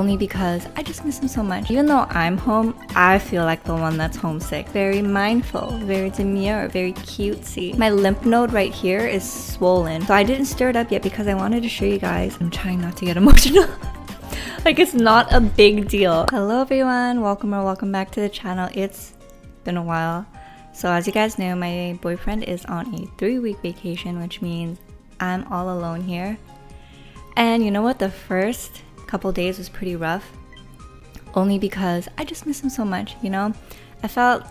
Only because I just miss him so much. Even though I'm home, I feel like the one that's homesick. Very mindful, very demure, very cutesy. My lymph node right here is swollen, so I didn't stir it up yet because I wanted to show you guys. I'm trying not to get emotional. Like, it's not a big deal. Hello everyone, welcome back to the channel. It's been a while. So as you guys know, my boyfriend is on a 3-week vacation, which means I'm all alone here. And you know what? The first couple days was pretty rough, only because I just miss him so much, you know? I felt,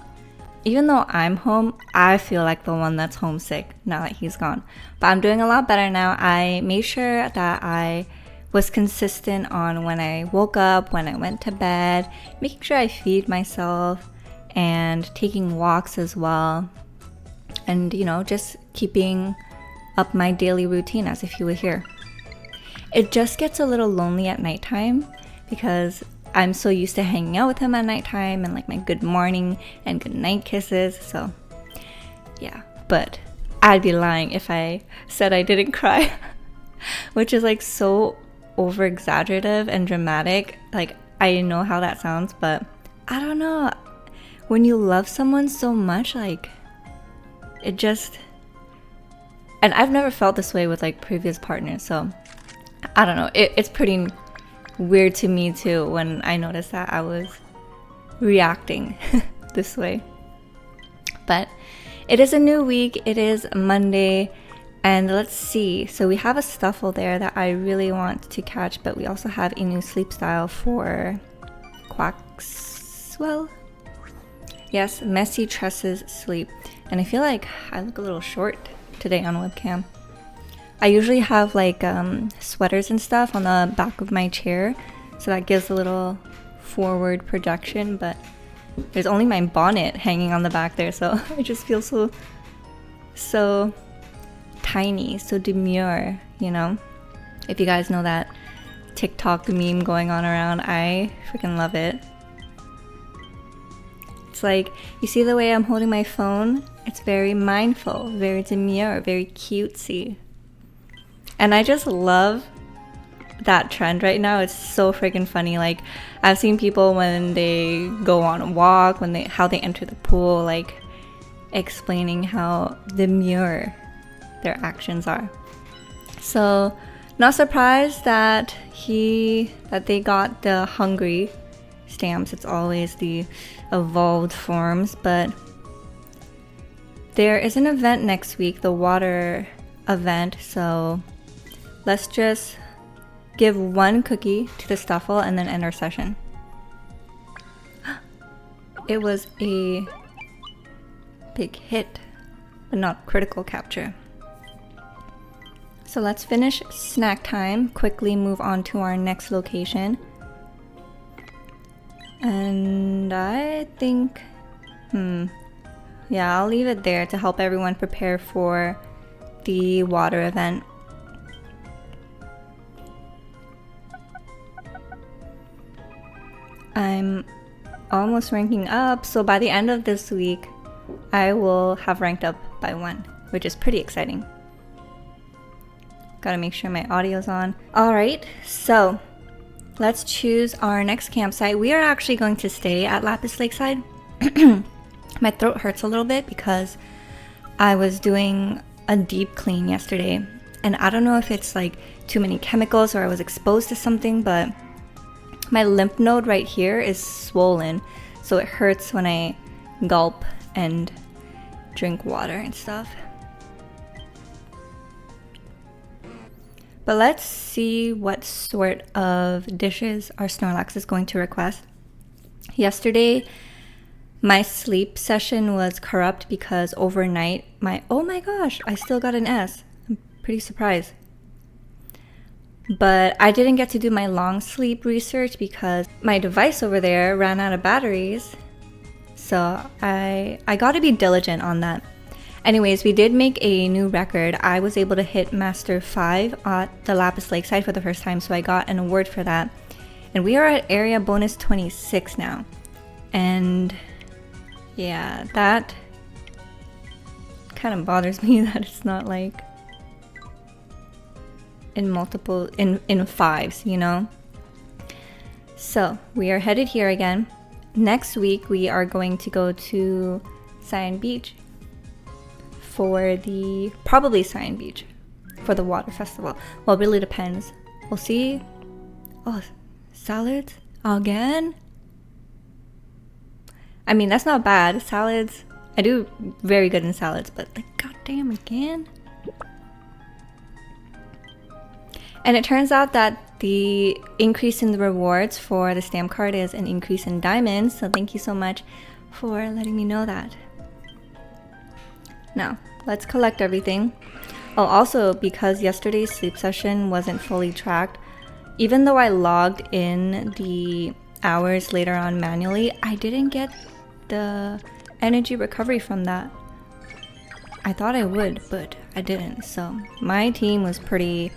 even though I'm home, I feel like the one that's homesick now that he's gone. But I'm doing a lot better now. I made sure that I was consistent on when I woke up, when I went to bed, making sure I feed myself and taking walks as well. And, you know, just keeping up my daily routine as if you were here. It just gets a little lonely at nighttime because I'm so used to hanging out with him at nighttime and like my good morning and good night kisses. So yeah, but I'd be lying if I said I didn't cry, which is like so over exaggerative and dramatic. Like, I know how that sounds, but I don't know. When you love someone so much, like, it just, and I've never felt this way with like previous partners, so I don't know. It's pretty weird to me too when I noticed that I was reacting this way. But it is a new week. It is Monday. And let's see. So we have a Stuffle there that I really want to catch. But we also have a new sleep style for Quaxwell. Yes, Messy Tresses Sleep. And I feel like I look a little short today on webcam. I usually have like sweaters and stuff on the back of my chair, so that gives a little forward projection, but there's only my bonnet hanging on the back there, so I just feel so tiny, so demure, you know? If you guys know that TikTok meme going on around, I freaking love it. It's like, you see the way I'm holding my phone? It's very mindful, very demure, very cutesy. And I just love that trend right now. It's so freaking funny. Like, I've seen people when they go on a walk, how they enter the pool, like explaining how demure their actions are. So, not surprised that they got the hungry stamps. It's always the evolved forms, but there is an event next week, the water event, so let's just give one cookie to the Stuffle and then end our session. It was a big hit, but not critical capture. So let's finish snack time, quickly move on to our next location. And I think, yeah, I'll leave it there to help everyone prepare for the water event. I'm almost ranking up, so by the end of this week, I will have ranked up by 1, which is pretty exciting. Gotta make sure my audio's on. Alright, so let's choose our next campsite. We are actually going to stay at Lapis Lakeside. My throat hurts a little bit because I was doing a deep clean yesterday, and I don't know if it's like too many chemicals or I was exposed to something, but my lymph node right here is swollen, so it hurts when I gulp and drink water and stuff. But let's see what sort of dishes our Snorlax is going to request. Yesterday, my sleep session was corrupt because overnight oh my gosh, I still got an S. I'm pretty surprised. But I didn't get to do my long sleep research because my device over there ran out of batteries. So I got to be diligent on that. Anyways, we did make a new record. I was able to hit Master 5 at the Lapis Lakeside for the first time, so I got an award for that. And we are at area bonus 26 now. And yeah, that kind of bothers me that it's not like in multiple in fives, you know. So we are headed here again. Next week we are going to go to Cyan Beach for probably Cyan Beach for the water festival. Well, it really depends. We'll see. Oh, salads again? I mean, that's not bad. Salads, I do very good in salads, but like, goddamn, again? And it turns out that the increase in the rewards for the stamp card is an increase in diamonds. So thank you so much for letting me know that. Now, let's collect everything. Oh, also, because yesterday's sleep session wasn't fully tracked, even though I logged in the hours later on manually, I didn't get the energy recovery from that. I thought I would, but I didn't. So my team was pretty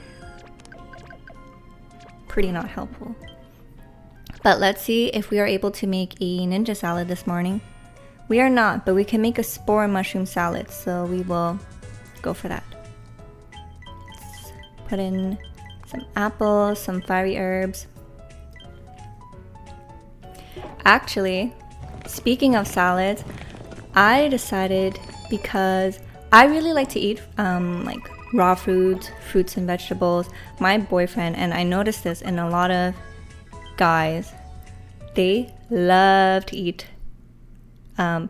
not helpful. But let's see if we are able to make a ninja salad this morning. We are not, but we can make a spore mushroom salad, so we will go for that. Let's put in some apples, some fiery herbs. Actually, speaking of salads, I decided, because I really like to eat like raw fruits and vegetables. My boyfriend, and I noticed this in a lot of guys, they love to eat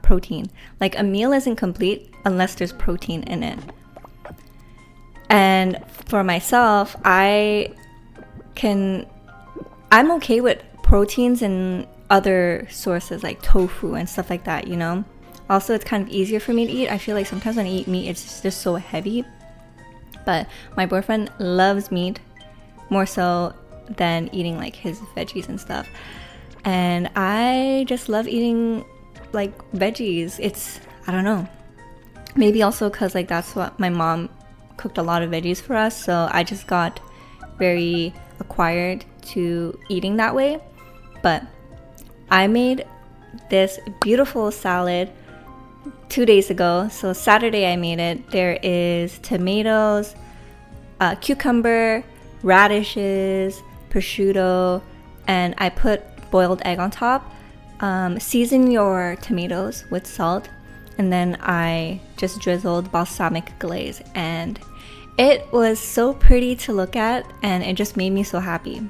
protein. Like, a meal isn't complete unless there's protein in it. And for myself, I'm okay with proteins and other sources like tofu and stuff like that, you know? Also, it's kind of easier for me to eat. I feel like sometimes when I eat meat, it's just so heavy. But my boyfriend loves meat more so than eating like his veggies and stuff. And I just love eating like veggies. I don't know. Maybe also because like that's what my mom cooked a lot of veggies for us. So I just got very acquired to eating that way. But I made this beautiful salad 2 days ago. So Saturday I made it. There is tomatoes, cucumber, radishes, prosciutto, and I put boiled egg on top. Season your tomatoes with salt, and then I just drizzled balsamic glaze, and it was so pretty to look at, and it just made me so happy.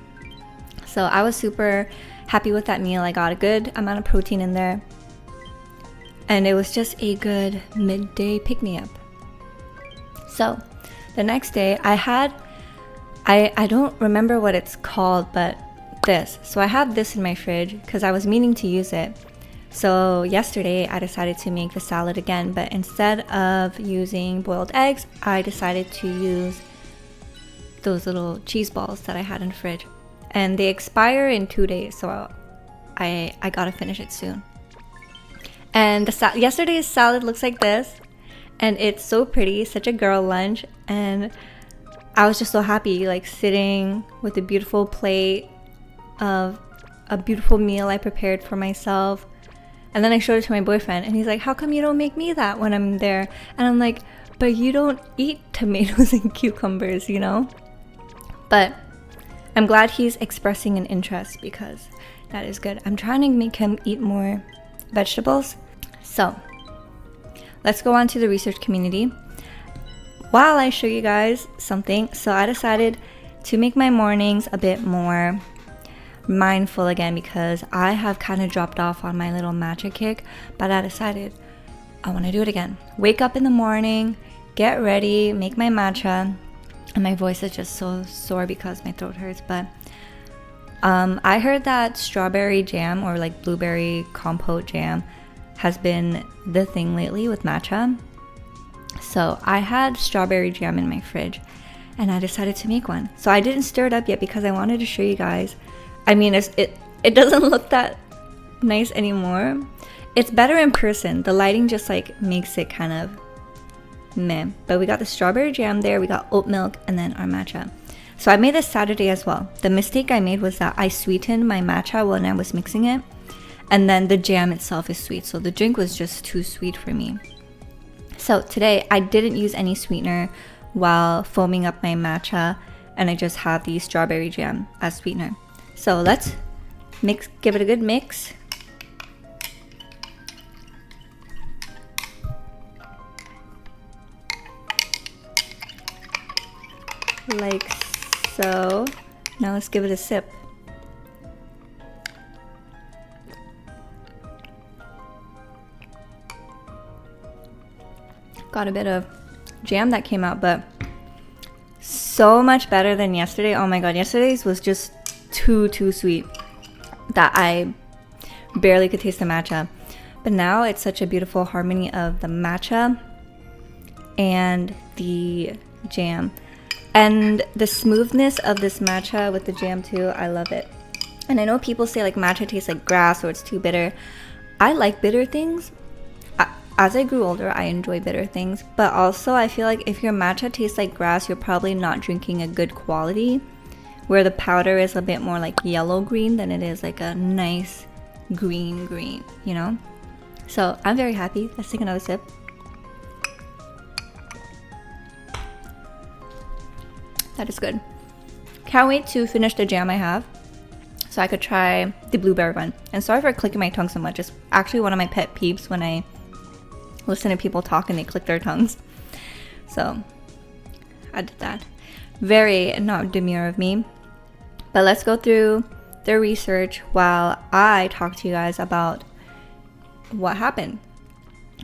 So I was super happy with that meal. I got a good amount of protein in there. And it was just a good midday pick-me-up. So the next day I don't remember what it's called, but this. So I have this in my fridge because I was meaning to use it. So yesterday I decided to make the salad again, but instead of using boiled eggs, I decided to use those little cheese balls that I had in the fridge. And they expire in 2 days, so I gotta finish it soon. And yesterday's salad looks like this, and it's so pretty, such a girl lunch, and I was just so happy, like sitting with a beautiful plate of a beautiful meal I prepared for myself. And then I showed it to my boyfriend, and he's like, how come you don't make me that when I'm there? And I'm like, but you don't eat tomatoes and cucumbers, you know? But I'm glad he's expressing an interest, because that is good. I'm trying to make him eat more vegetables. So let's go on to the research community while I show you guys something. So I decided to make my mornings a bit more mindful again, because I have kind of dropped off on my little matcha kick, but I decided I want to do it again. Wake up in the morning, get ready, make my matcha, and my voice is just so sore because my throat hurts. But I heard that strawberry jam, or like blueberry compote jam, has been the thing lately with matcha. So I had strawberry jam in my fridge, and I decided to make one. So I didn't stir it up yet because I wanted to show you guys. I mean, it doesn't look that nice anymore. It's better in person. The lighting just like makes it kind of meh. But we got the strawberry jam there, we got oat milk, and then our matcha. So I made this Saturday as well. The mistake I made was that I sweetened my matcha when I was mixing it, and then the jam itself is sweet, so the drink was just too sweet for me. So today I didn't use any sweetener while foaming up my matcha, and I just had the strawberry jam as sweetener. So let's Give it a good mix. Like so. Now let's give it a sip. Got a bit of jam that came out, but so much better than yesterday. Oh my god, yesterday's was just too sweet that I barely could taste the matcha. But now it's such a beautiful harmony of the matcha and the jam. And the smoothness of this matcha with the jam too, I love it. And I know people say like matcha tastes like grass or it's too bitter. I like bitter things. As I grew older, I enjoy bitter things. But also I feel like if your matcha tastes like grass, you're probably not drinking a good quality. Where the powder is a bit more like yellow green than it is like a nice green, you know? So I'm very happy. Let's take another sip. That is good. Can't wait to finish the jam I have so I could try the blueberry one. And sorry for clicking my tongue so much. It's actually one of my pet peeves when I listen to people talk and they click their tongues. So I did that. Very not demure of me. But let's go through the research while I talk to you guys about what happened.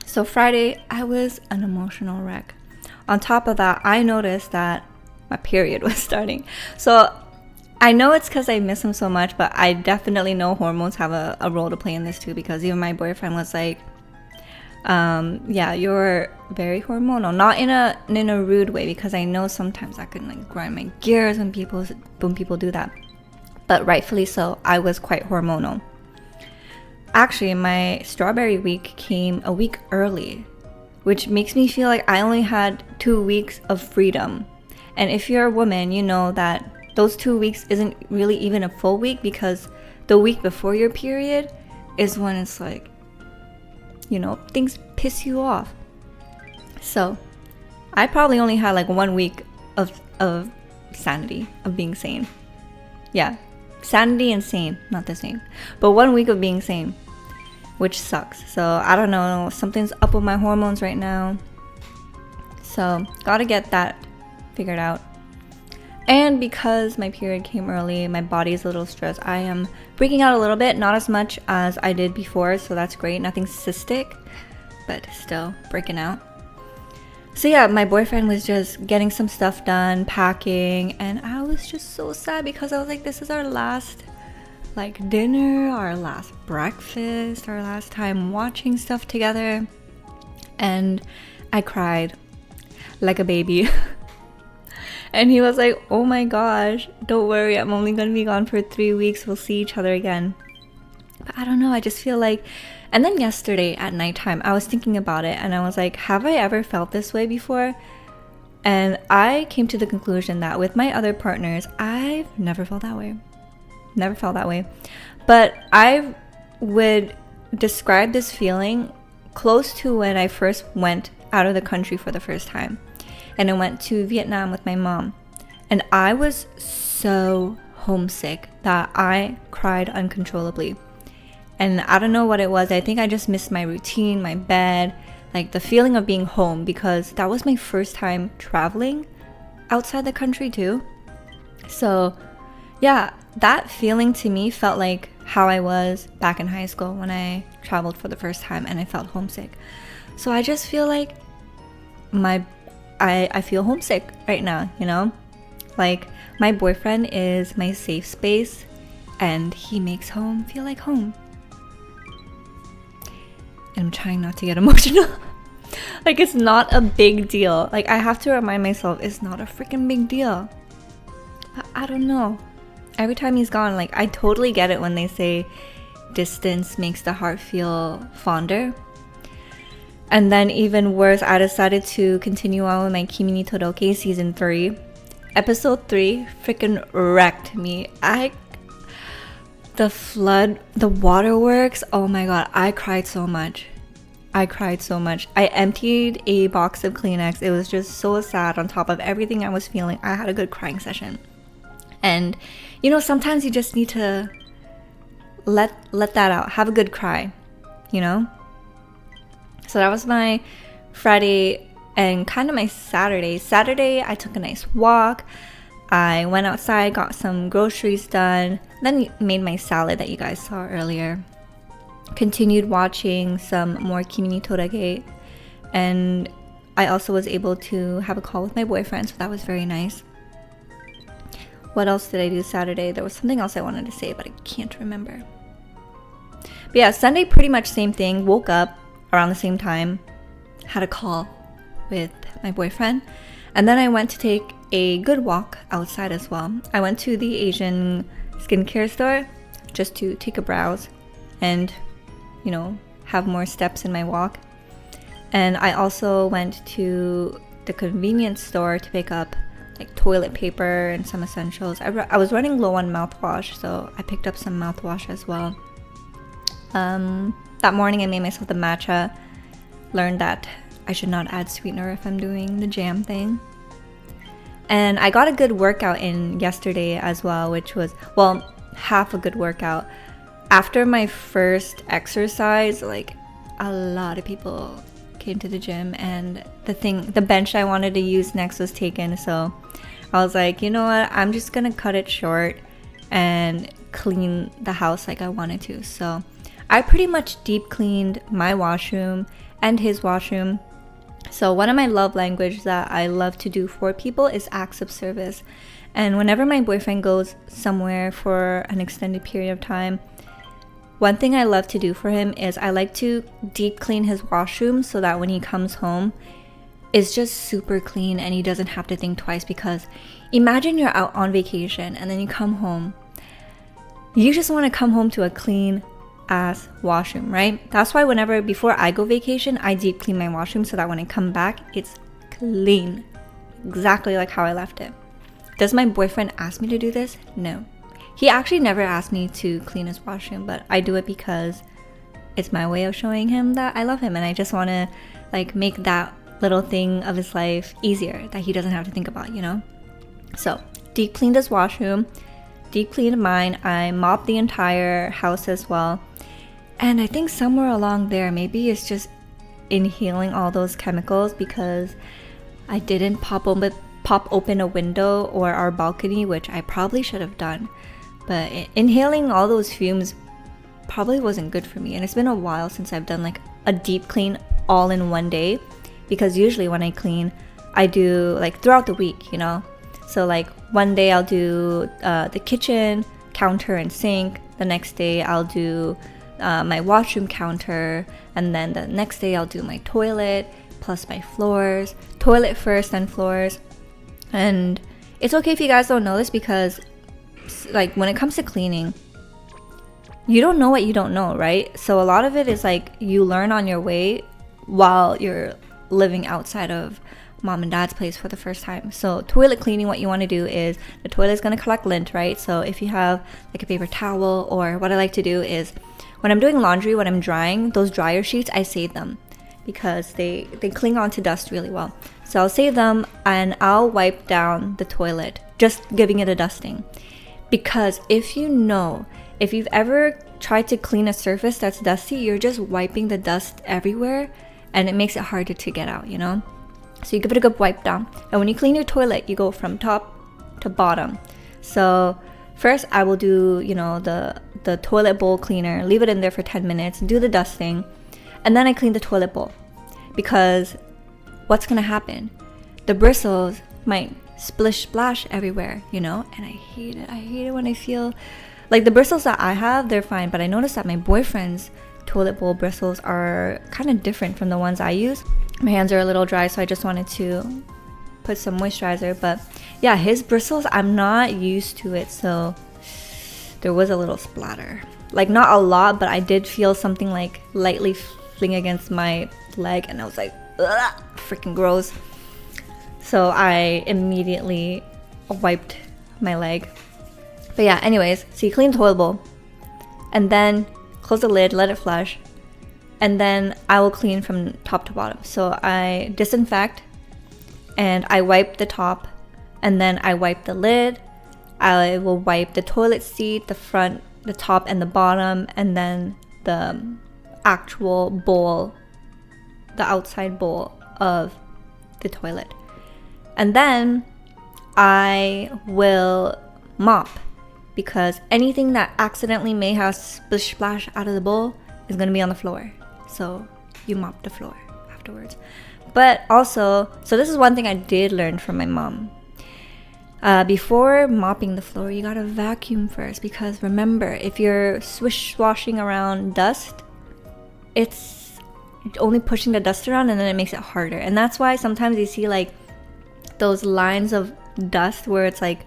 So Friday, I was an emotional wreck. On top of that, I noticed that my period was starting. So I know it's because I miss him so much, but I definitely know hormones have a role to play in this too, because even my boyfriend was like, yeah, you're very hormonal. Not in a rude way, because I know sometimes I can like grind my gears when people do that. But rightfully so, I was quite hormonal. Actually, my strawberry week came a week early, which makes me feel like I only had 2 weeks of freedom. And if you're a woman, you know that those 2 weeks isn't really even a full week, because the week before your period is when it's like, you know, things piss you off. So I probably only had like 1 week of sanity, of being sane. Yeah, sanity and sane, not the same. But 1 week of being sane, which sucks. So I don't know, something's up with my hormones right now. So gotta get that figured out. And because my period came early, my body is a little stressed. I am breaking out a little bit, not as much as I did before, so that's great. Nothing cystic, but still breaking out. So yeah, my boyfriend was just getting some stuff done, packing, and I was just so sad because I was like, this is our last like dinner, our last breakfast, our last time watching stuff together. And I cried like a baby. And he was like, oh my gosh, don't worry, I'm only gonna be gone for 3 weeks, we'll see each other again. But I don't know, I just feel like, and then yesterday at nighttime, I was thinking about it and I was like, have I ever felt this way before? And I came to the conclusion that with my other partners, I've never felt that way. Never felt that way. But I would describe this feeling close to when I first went out of the country for the first time. And I went to Vietnam with my mom. And I was so homesick that I cried uncontrollably. And I don't know what it was. I think I just missed my routine, my bed, like the feeling of being home, because that was my first time traveling outside the country too. So yeah, that feeling to me felt like how I was back in high school when I traveled for the first time and I felt homesick. So I just feel like I feel homesick right now, you know? Like, my boyfriend is my safe space and he makes home feel like home. And I'm trying not to get emotional. Like, it's not a big deal. Like, I have to remind myself it's not a freaking big deal. But I don't know. Every time he's gone, like, I totally get it when they say distance makes the heart feel fonder. And then even worse, I decided to continue on with my Kimi ni Todoke season 3. Episode 3 freaking wrecked me. The waterworks, oh my god, I cried so much. I emptied a box of Kleenex. It was just so sad on top of everything I was feeling. I had a good crying session. And, you know, sometimes you just need to let that out. Have a good cry, you know? So that was my Friday and kind of my Saturday. Saturday, I took a nice walk. I went outside, got some groceries done, then made my salad that you guys saw earlier. Continued watching some more Kimi Torage, and I also was able to have a call with my boyfriend, so that was very nice. What else did I do Saturday? There was something else I wanted to say, but I can't remember. But yeah, Sunday, pretty much same thing. Woke up around the same time, had a call with my boyfriend, and then I went to take a good walk outside as well. I went to the Asian skincare store just to take a browse and, you know, have more steps in my walk. And I also went to the convenience store to pick up like toilet paper and some essentials. I was running low on mouthwash, so I picked up some mouthwash as well. That morning I made myself the matcha. Learned that I should not add sweetener if I'm doing the jam thing. And I got a good workout in yesterday as well, which was, well, half a good workout. After my first exercise, like a lot of people came to the gym, and the bench I wanted to use next was taken. So I was like, you know what? I'm just gonna cut it short and clean the house like I wanted to. So I pretty much deep cleaned my washroom and his washroom. So one of my love languages that I love to do for people is acts of service. And whenever my boyfriend goes somewhere for an extended period of time, one thing I love to do for him is I like to deep clean his washroom so that when he comes home, it's just super clean and he doesn't have to think twice. Because imagine you're out on vacation and then you come home. You just want to come home to a clean ass washroom, right? That's why before I go vacation, I deep clean my washroom so that when I come back, it's clean. Exactly like how I left it. Does my boyfriend ask me to do this? No. He actually never asked me to clean his washroom, but I do it because it's my way of showing him that I love him, and I just want to like make that little thing of his life easier that he doesn't have to think about, you know? So, deep cleaned his washroom, deep cleaned mine. I mopped the entire house as well. And I think somewhere along there, maybe it's just inhaling all those chemicals because I didn't pop open a window or our balcony, which I probably should have done. But inhaling all those fumes probably wasn't good for me. And it's been a while since I've done like a deep clean all in one day, because usually when I clean, I do like throughout the week, you know? So like one day I'll do the kitchen, counter and sink. The next day I'll do my washroom counter, and then the next day I'll do my toilet plus my floors. Toilet first, then floors. And it's okay if you guys don't know this, because like when it comes to cleaning, you don't know what you don't know, right? So a lot of it is like you learn on your way while you're living outside of mom and dad's place for the first time. So toilet cleaning, what you want to do is the toilet is going to collect lint, right? So if you have like a paper towel, or what I like to do is when I'm doing laundry, when I'm drying, those dryer sheets, I save them because they cling onto dust really well. So I'll save them and I'll wipe down the toilet, just giving it a dusting. Because if you've ever tried to clean a surface that's dusty, you're just wiping the dust everywhere and it makes it harder to get out, you know? So you give it a good wipe down. And when you clean your toilet, you go from top to bottom. So first I will do, you know, the toilet bowl cleaner, leave it in there for 10 minutes, do the dusting, and then I clean the toilet bowl. Because what's gonna happen? The bristles might splish splash everywhere, you know? And I hate it when I feel like the bristles that I have, they're fine, but I noticed that my boyfriend's toilet bowl bristles are kind of different from the ones I use. My hands are a little dry, so I just wanted to put some moisturizer. But yeah, his bristles, I'm not used to it, so there was a little splatter. Like not a lot, but I did feel something like lightly fling against my leg, and I was like, ugh, freaking gross. So I immediately wiped my leg. But yeah, anyways, so you clean the toilet bowl and then close the lid, let it flush, and then I will clean from top to bottom. So I disinfect and I wipe the top, and then I wipe the lid. I will wipe the toilet seat, the front the top and the bottom, and then the actual bowl, the outside bowl of the toilet. And then I will mop, because anything that accidentally may have splish splash out of the bowl is going to be on the floor. So you mop the floor afterwards. But also, so this is one thing I did learn from my mom. Before mopping the floor, you gotta vacuum first, because remember, if you're swish-swashing around dust, it's only pushing the dust around, and then it makes it harder. And that's why sometimes you see like those lines of dust where it's like,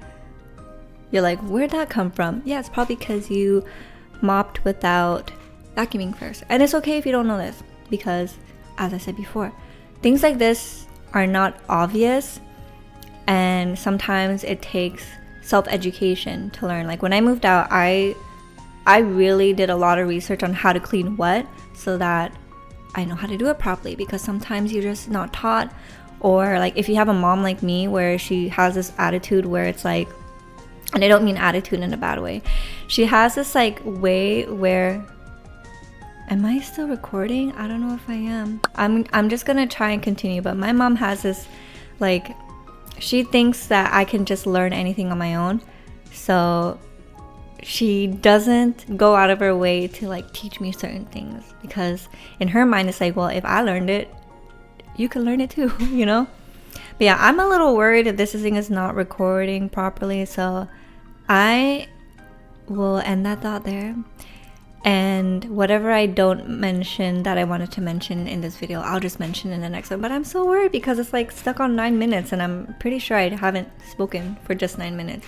you're like, where'd that come from? Yeah, it's probably because you mopped without vacuuming first. And it's okay if you don't know this, because as I said before, things like this are not obvious, and sometimes it takes self-education to learn. Like when I moved out, I really did a lot of research on how to clean what, so that I know how to do it properly, because sometimes you're just not taught. Or like if you have a mom like me where she has this attitude where it's like, and I don't mean attitude in a bad way, she has this like way where, am I still recording? I don't know if I am. I'm just gonna try and continue, but my mom has this like, she thinks that I can just learn anything on my own. So she doesn't go out of her way to like teach me certain things, because in her mind it's like, well, if I learned it, you can learn it too, you know? But yeah, I'm a little worried if this thing is not recording properly, so I will end that thought there. And whatever I don't mention that I wanted to mention in this video, I'll just mention in the next one. But I'm so worried because it's like stuck on 9 minutes, and I'm pretty sure I haven't spoken for just 9 minutes.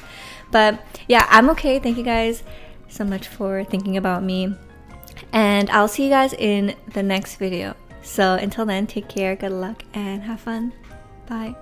But yeah, I'm okay. Thank you guys so much for thinking about me, and I'll see you guys in the next video. So until then, take care, good luck, and have fun. Bye.